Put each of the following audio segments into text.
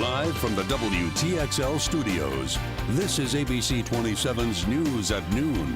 Live from the WTXL studios, this is ABC 27's News at Noon.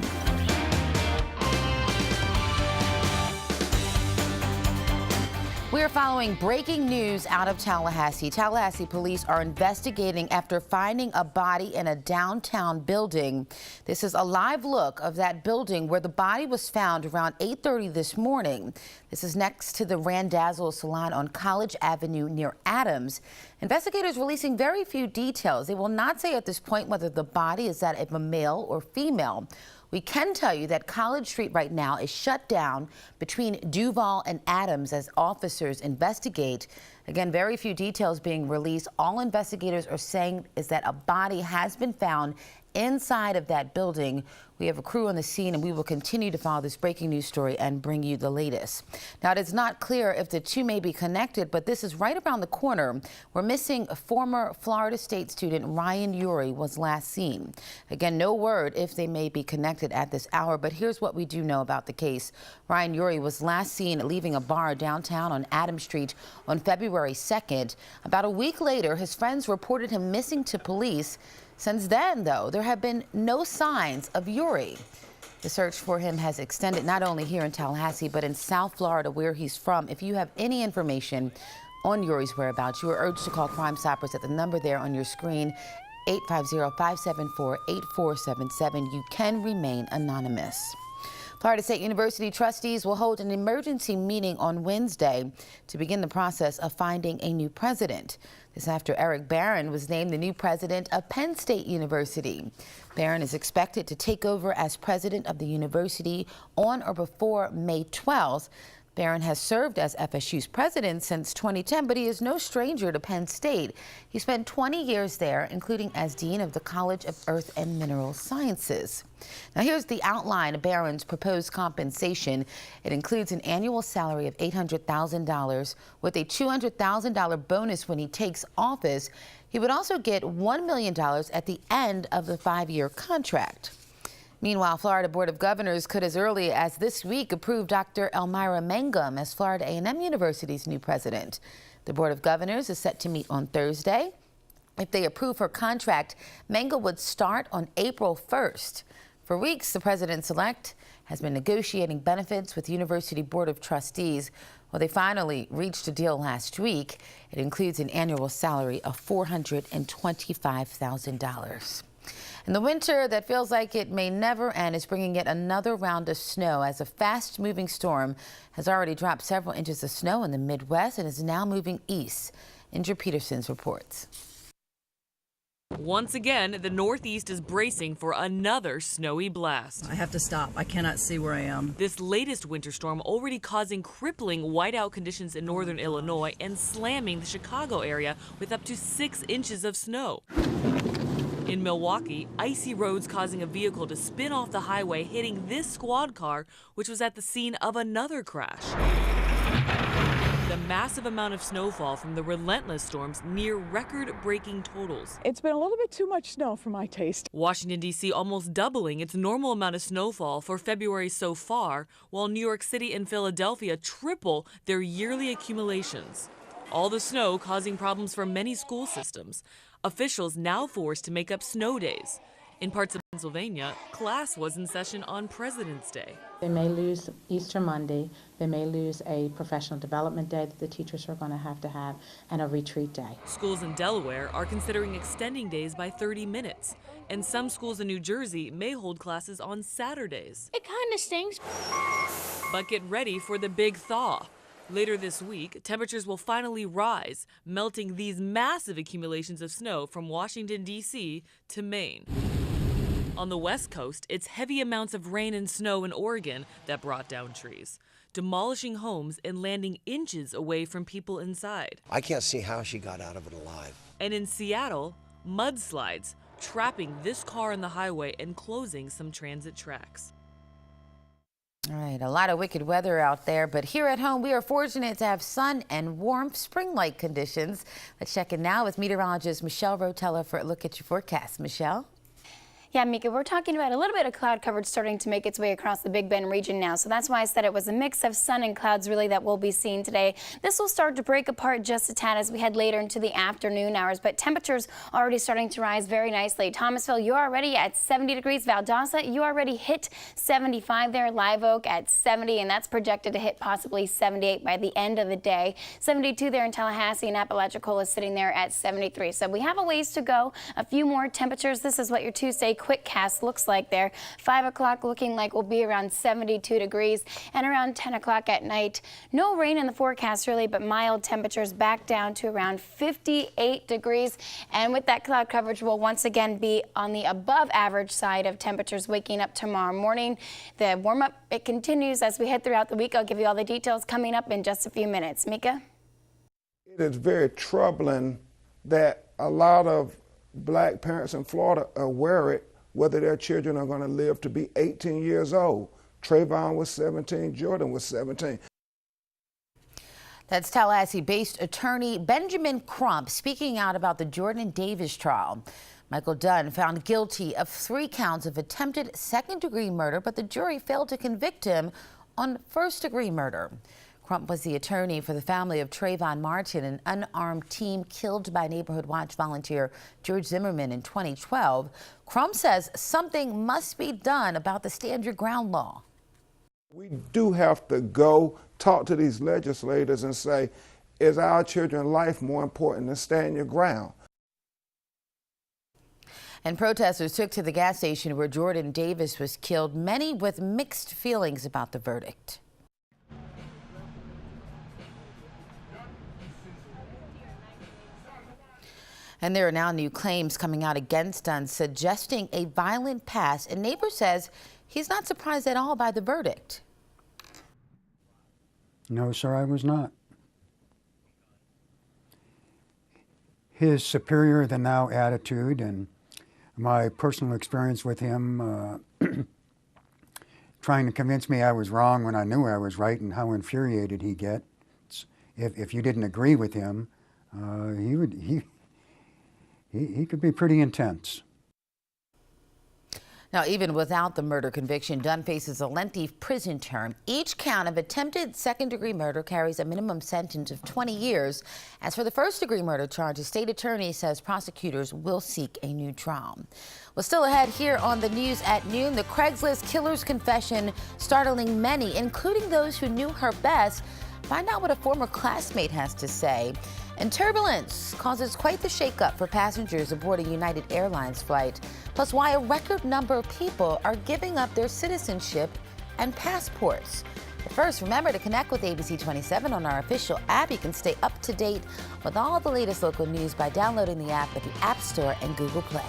We are following breaking news out of Tallahassee. Tallahassee police are investigating after finding a body in a downtown building. This is a live look of that building where the body was found around 8:30 this morning. This is next to the Randazzo Salon on College Avenue near Adams. Investigators releasing very few details. They will not say at this point whether the body is that of a male or female. We can tell you that College Street right now is shut down between Duval and Adams as officers investigate. Again, very few details being released. All investigators are saying is that a body has been found inside of that building. We have a crew on the scene, and we will continue to follow this breaking news story and bring you the latest. Now, it is not clear if the two may be connected, but this is right around the corner where missing former Florida State student Ryan UHRE was last seen. Again, no word if they may be connected at this hour, but here's what we do know about the case. Ryan UHRE was last seen leaving a bar downtown on Adams Street on February 2nd. About a week later, his friends reported him missing to police. Since then, though, there have been no signs of UHRE. The search for him has extended not only here in Tallahassee, but in South Florida, where he's from. If you have any information on UHRE's whereabouts, you are urged to call Crime Stoppers at the number there on your screen, 850-574-8477. You can remain anonymous. Florida State University trustees will hold an emergency meeting on Wednesday to begin the process of finding a new president. This after Eric Barron was named the new president of Penn State University. Barron is expected to take over as president of the university on or before May 12th. Barron has served as FSU's president since 2010, but he is no stranger to Penn State. He spent 20 years there, including as dean of the College of Earth and Mineral Sciences. Now, here's the outline of Barron's proposed compensation. It includes an annual salary of $800,000 with a $200,000 bonus when he takes office. He would also get $1 million at the end of the 5-year contract. Meanwhile, Florida Board of Governors could as early as this week approve Dr. Elmira Mangum as Florida A&M University's new president. The Board of Governors is set to meet on Thursday. If they approve her contract, Mangum would start on April 1st. For weeks, the president-elect has been negotiating benefits with University Board of Trustees. Well, they finally reached a deal last week. It includes an annual salary of $425,000. And the winter that feels like it may never end is bringing yet another round of snow as a fast-moving storm has already dropped several inches of snow in the Midwest and is now moving east. Indra Peterson's reports. Once again, the Northeast is bracing for another snowy blast. I have to stop. I cannot see where I am. This latest winter storm already causing crippling whiteout conditions in northern Illinois and slamming the Chicago area with up to 6 inches of snow. In Milwaukee, icy roads causing a vehicle to spin off the highway, hitting this squad car, which was at the scene of another crash. The massive amount of snowfall from the relentless storms near record-breaking totals. It's been a little bit too much snow for my taste. Washington, D.C. almost doubling its normal amount of snowfall for February so far, while New York City and Philadelphia triple their yearly accumulations. All the snow causing problems for many school systems. Officials now forced to make up snow days. In parts of Pennsylvania, class was in session on President's Day. They may lose Easter Monday. They may lose a professional development day that the teachers are going to have, and a retreat day. Schools in Delaware are considering extending days by 30 minutes. And some schools in New Jersey may hold classes on Saturdays. It kind of stinks. But get ready for the big thaw. Later this week, temperatures will finally rise, melting these massive accumulations of snow from Washington, D.C. to Maine. On the West Coast, it's heavy amounts of rain and snow in Oregon that brought down trees, demolishing homes and landing inches away from people inside. I can't see how she got out of it alive. And in Seattle, mudslides, trapping this car on the highway and closing some transit tracks. All right, a lot of wicked weather out there, but here at home, we are fortunate to have sun and warm spring-like conditions. Let's check in now with meteorologist Michelle Rotella for a look at your forecast. Michelle? Yeah, Mika, we're talking about a little bit of cloud coverage starting to make its way across the Big Bend region now. So that's why I said it was a mix of sun and clouds really that we'll be seeing today. This will start to break apart just a tad as we head later into the afternoon hours, but temperatures already starting to rise very nicely. Thomasville, you're already at 70 degrees. Valdosta, you already hit 75 there. Live Oak at 70, and that's projected to hit possibly 78 by the end of the day. 72 there in Tallahassee, and Apalachicola is sitting there at 73. So we have a ways to go. A few more temperatures. This is what your Tuesday quick cast looks like there. 5 o'clock looking like we'll be around 72 degrees, and around 10 o'clock at night, no rain in the forecast really, but mild temperatures back down to around 58 degrees. And with that cloud coverage, we'll once again be on the above average side of temperatures waking up tomorrow morning. The warm up, it continues as we head throughout the week. I'll give you all the details coming up in just a few minutes. Mika? It is very troubling that a lot of black parents in Florida are worried whether their children are going to live to be 18 years old. Trayvon was 17, Jordan was 17. That's Tallahassee-based attorney Benjamin Crump speaking out about the Jordan Davis trial. Michael Dunn found guilty of 3 counts of attempted second-degree murder, but the jury failed to convict him on first-degree murder. Crump was the attorney for the family of Trayvon Martin, an unarmed teen killed by Neighborhood Watch volunteer George Zimmerman in 2012. Crump says something must be done about the stand your ground law. We do have to go talk to these legislators and say, is our children's life more important than stand your ground? And protesters took to the gas station where Jordan Davis was killed, many with mixed feelings about the verdict. And there are now new claims coming out against Dunn suggesting a violent past. A neighbor says he's not surprised at all by the verdict. No, sir, I was not. His superior than now attitude and my personal experience with him trying to convince me I was wrong when I knew I was right, and how infuriated he gets if you didn't agree with him, he could be pretty intense. Now, even without the murder conviction, Dunn faces a lengthy prison term. Each count of attempted second-degree murder carries a minimum sentence of 20 years. As for the first-degree murder charge, the state attorney says prosecutors will seek a new trial. Well, still ahead here on the news at noon, the Craigslist killer's confession startling many, including those who knew her best. Find out what a former classmate has to say. And turbulence causes quite the shakeup for passengers aboard a United Airlines flight. Plus, why a record number of people are giving up their citizenship and passports. But first, remember to connect with ABC 27 on our official app. You can stay up to date with all the latest local news by downloading the app at the App Store and Google Play.